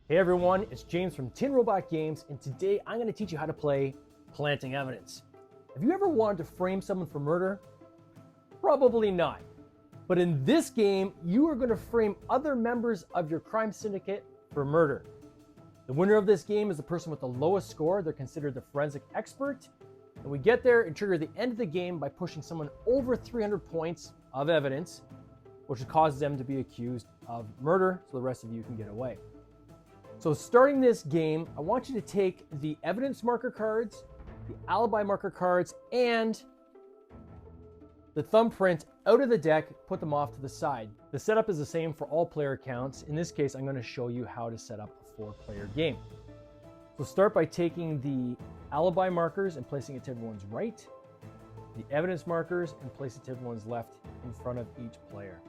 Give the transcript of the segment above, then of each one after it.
Hey everyone, it's James from Tin Robot Games, and today I'm going to teach you how to play Planting Evidence. Have you ever wanted to frame someone for murder? Probably not. But in this game, you are going to frame other members of your crime syndicate for murder. The winner of this game is the person with the lowest score. They're considered the forensic expert. And we get there and trigger the end of the game by pushing someone over 300 points of evidence, which causes them to be accused of murder so the rest of you can get away. So starting this game, I want you to take the evidence marker cards, the alibi marker cards, and the thumbprint out of the deck, put them off to the side. The setup is the same for all player accounts. In this case, I'm going to show you how to set up a 4-player game. So start by taking the alibi markers and placing it to everyone's right, the evidence markers and place it to everyone's left in front of each player.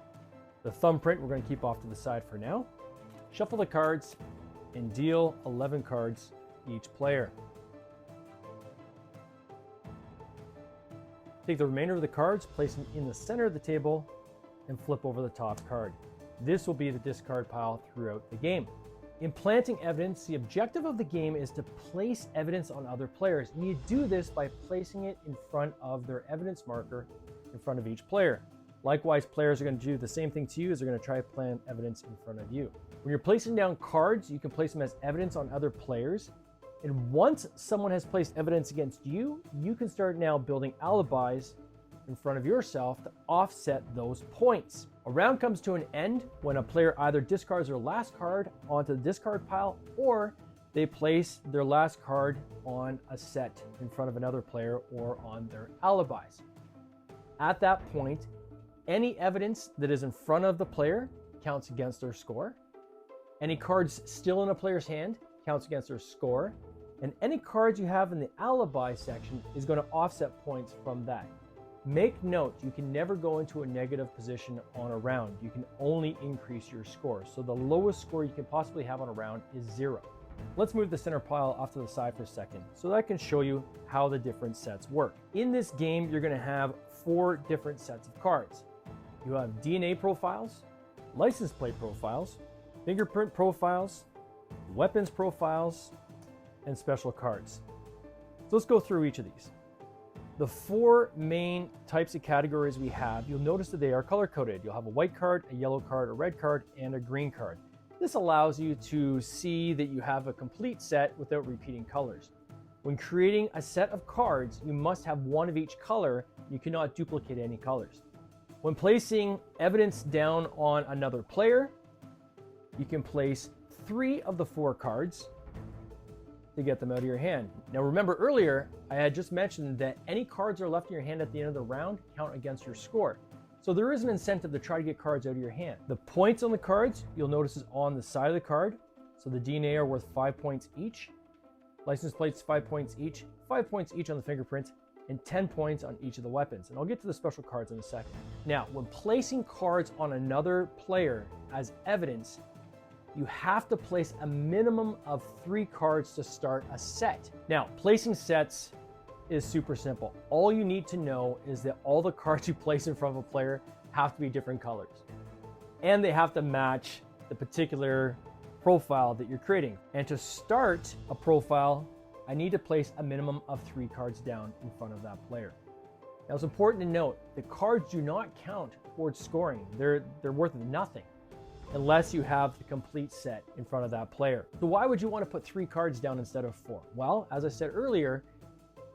The thumbprint we're going to keep off to the side for now. Shuffle the cards and deal 11 cards each player. Take the remainder of the cards, place them in the center of the table, and flip over the top card. This will be the discard pile throughout the game. In planting evidence, the objective of the game is to place evidence on other players, and you do this by placing it in front of their evidence marker in front of each player. Likewise, players are going to do the same thing to you as they're going to try to plant evidence in front of you. When you're placing down cards, you can place them as evidence on other players. And once someone has placed evidence against you, you can start now building alibis in front of yourself to offset those points. A round comes to an end when a player either discards their last card onto the discard pile, or they place their last card on a set in front of another player or on their alibis. At that point, any evidence that is in front of the player counts against their score. Any cards still in a player's hand counts against their score. And any cards you have in the alibi section is going to offset points from that. Make note, you can never go into a negative position on a round. You can only increase your score. So the lowest score you can possibly have on a round is 0. Let's move the center pile off to the side for a second so that I can show you how the different sets work. In this game, you're going to have 4 different sets of cards. You have DNA profiles, license plate profiles, fingerprint profiles, weapons profiles, and special cards. So let's go through each of these. The 4 main types of categories we have, you'll notice that they are color-coded. You'll have a white card, a yellow card, a red card, and a green card. This allows you to see that you have a complete set without repeating colors. When creating a set of cards, you must have one of each color. You cannot duplicate any colors. When placing evidence down on another player, you can place 3 of the 4 cards to get them out of your hand. Now remember earlier, I had just mentioned that any cards that are left in your hand at the end of the round count against your score. So there is an incentive to try to get cards out of your hand. The points on the cards, you'll notice, is on the side of the card. So the DNA are worth 5 points each. License plates, 5 points each. 5 points each on the fingerprints, and 10 points on each of the weapons. And I'll get to the special cards in a second. Now, when placing cards on another player as evidence, you have to place a minimum of 3 cards to start a set. Now, placing sets is super simple. All you need to know is that all the cards you place in front of a player have to be different colors. And they have to match the particular profile that you're creating. And to start a profile, I need to place a minimum of 3 cards down in front of that player. Now, it's important to note the cards do not count towards scoring. They're worth nothing unless you have the complete set in front of that player. So why would you want to put 3 cards down instead of 4? Well, as I said earlier,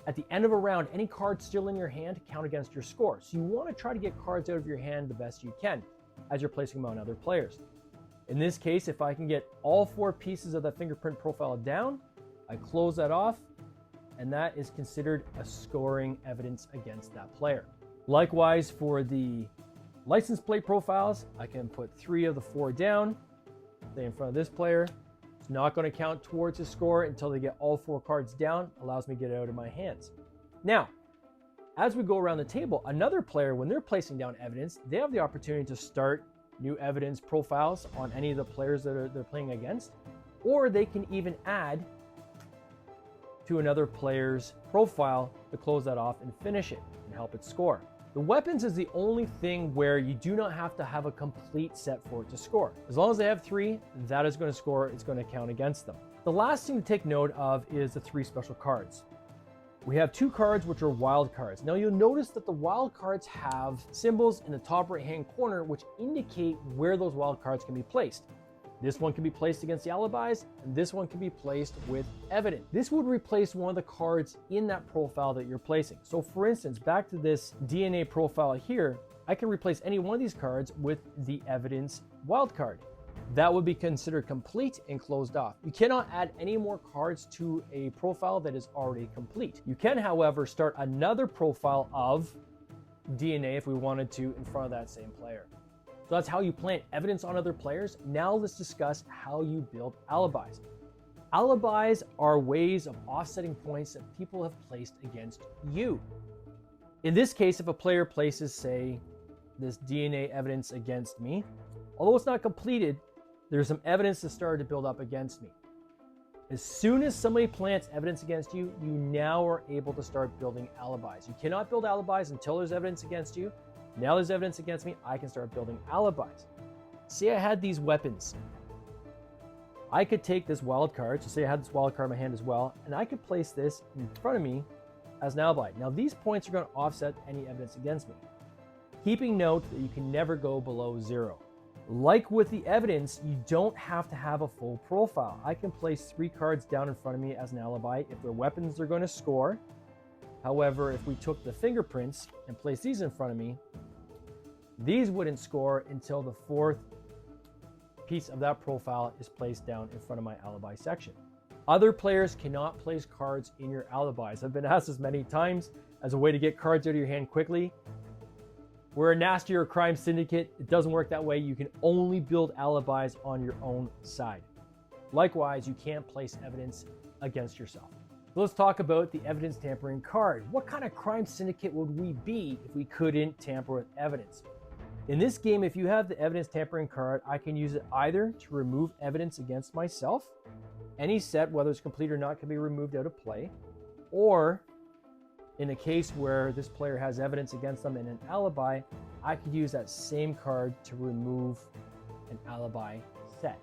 at the end of a round, any cards still in your hand count against your score. So you want to try to get cards out of your hand the best you can as you're placing them on other players. In this case, if I can get all 4 pieces of that fingerprint profile down, I close that off, and that is considered a scoring evidence against that player. Likewise, for the license plate profiles, I can put 3 of the 4 down, stay in front of this player. It's not going to count towards his score until they get all 4 cards down, allows me to get it out of my hands. Now, as we go around the table, another player, when they're placing down evidence, they have the opportunity to start new evidence profiles on any of the players that they're playing against, or they can even add to another player's profile to close that off and finish it and help it score. The weapons is the only thing where you do not have to have a complete set for it to score. As long as they have 3, that is going to score, it's going to count against them. The last thing to take note of is the 3 special cards. We have 2 cards which are wild cards. Now you'll notice that the wild cards have symbols in the top right hand corner which indicate where those wild cards can be placed. This one can be placed against the alibis, and this one can be placed with evidence. This would replace one of the cards in that profile that you're placing. So for instance, back to this DNA profile here, I can replace any one of these cards with the evidence wild card. That would be considered complete and closed off. You cannot add any more cards to a profile that is already complete. You can, however, start another profile of DNA if we wanted to in front of that same player. So that's how you plant evidence on other players. Now let's discuss how you build alibis. Alibis are ways of offsetting points that people have placed against you. In this case, if a player places, say, this DNA evidence against me, although it's not completed, there's some evidence that started to build up against me. As soon as somebody plants evidence against you, you now are able to start building alibis. You cannot build alibis until there's evidence against you. Now there's evidence against me, I can start building alibis. Say I had these weapons. I could take this wild card, so say I had this wild card in my hand as well, and I could place this in front of me as an alibi. Now these points are going to offset any evidence against me. Keeping note that you can never go below 0. Like with the evidence, you don't have to have a full profile. I can place 3 cards down in front of me as an alibi. If they're weapons, they're going to score. However, if we took the fingerprints and placed these in front of me, these wouldn't score until the 4th piece of that profile is placed down in front of my alibi section. Other players cannot place cards in your alibis. I've been asked this many times as a way to get cards out of your hand quickly. We're a nastier crime syndicate. It doesn't work that way. You can only build alibis on your own side. Likewise, you can't place evidence against yourself. So let's talk about the evidence tampering card. What kind of crime syndicate would we be if we couldn't tamper with evidence? In this game, if you have the evidence tampering card, I can use it either to remove evidence against myself. Any set, whether it's complete or not, can be removed out of play. Or in a case where this player has evidence against them in an alibi, I could use that same card to remove an alibi set.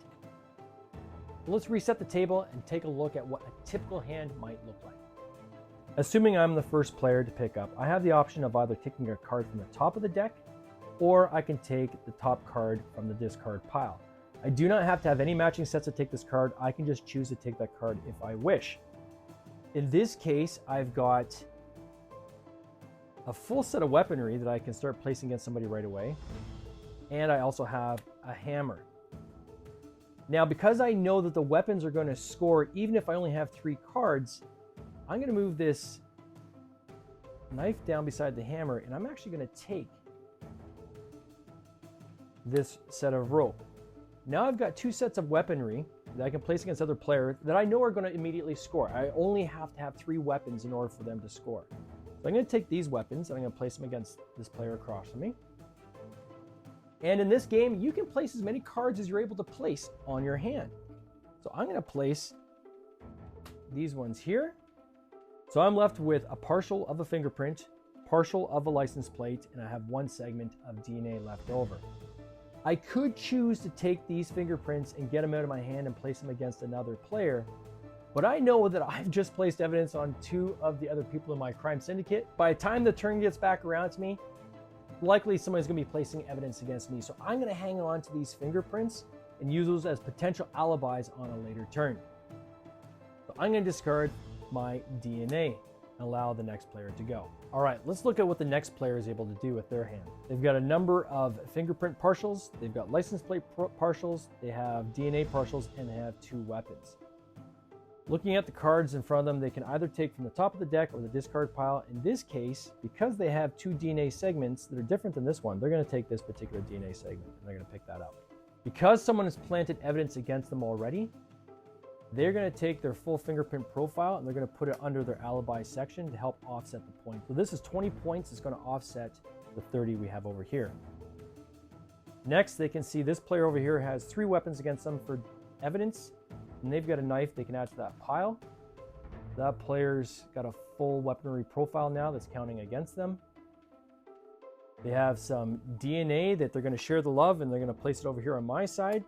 Let's reset the table and take a look at what a typical hand might look like. Assuming I'm the first player to pick up, I have the option of either taking a card from the top of the deck, or I can take the top card from the discard pile. I do not have to have any matching sets to take this card. I can just choose to take that card if I wish. In this case, I've got a full set of weaponry that I can start placing against somebody right away. And I also have a hammer. Now, because I know that the weapons are going to score even if I only have 3 cards, I'm going to move this knife down beside the hammer, and I'm actually going to take this set of rope. Now I've got 2 sets of weaponry that I can place against other players that I know are going to immediately score. I only have to have 3 weapons in order for them to score. So I'm going to take these weapons and I'm going to place them against this player across from me. And in this game, you can place as many cards as you're able to place on your hand. So I'm going to place these ones here. So I'm left with a partial of a fingerprint, partial of a license plate, and I have 1 segment of DNA left over. I could choose to take these fingerprints and get them out of my hand and place them against another player, but I know that I've just placed evidence on 2 of the other people in my crime syndicate. By the time the turn gets back around to me, likely somebody's going to be placing evidence against me. So I'm going to hang on to these fingerprints and use those as potential alibis on a later turn. So I'm going to discard my DNA and allow the next player to go. All right, let's look at what the next player is able to do with their hand. They've got a number of fingerprint partials, they've got license plate partials, they have DNA partials, and they have 2 weapons. Looking at the cards in front of them, they can either take from the top of the deck or the discard pile. In this case, because they have 2 DNA segments that are different than this one, they're going to take this particular DNA segment and they're going to pick that up. Because someone has planted evidence against them already, they're going to take their full fingerprint profile and they're going to put it under their alibi section to help offset the point. So this is 20 points. It's going to offset the 30 we have over here. Next, they can see this player over here has 3 weapons against them for evidence, and they've got a knife they can add to that pile. That player's got a full weaponry profile now that's counting against them. They have some DNA that they're going to share the love, and they're going to place it over here on my side.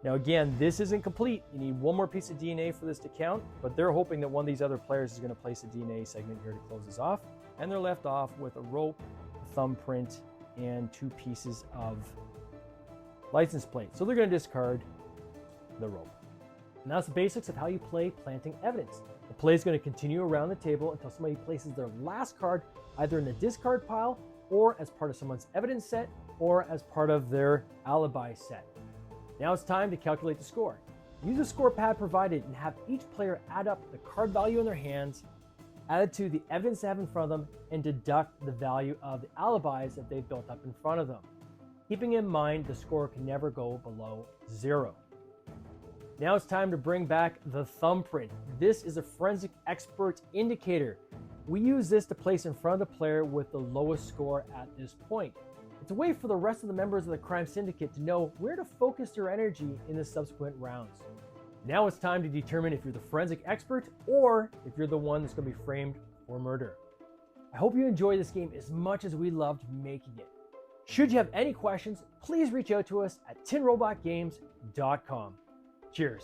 Now again, this isn't complete. You need one more piece of DNA for this to count, but they're hoping that one of these other players is going to place a DNA segment here to close this off. And they're left off with a rope, a thumbprint, and 2 pieces of license plate. So they're going to discard the rope. And that's the basics of how you play planting evidence. The play is going to continue around the table until somebody places their last card either in the discard pile or as part of someone's evidence set or as part of their alibi set. Now it's time to calculate the score. Use the score pad provided and have each player add up the card value in their hands, add it to the evidence they have in front of them, and deduct the value of the alibis that they've built up in front of them. Keeping in mind the score can never go below 0. Now it's time to bring back the thumbprint. This is a forensic expert indicator. We use this to place in front of the player with the lowest score at this point. It's a way for the rest of the members of the crime syndicate to know where to focus their energy in the subsequent rounds. Now it's time to determine if you're the forensic expert or if you're the one that's going to be framed for murder. I hope you enjoy this game as much as we loved making it. Should you have any questions, please reach out to us at tinrobotgames.com. Cheers.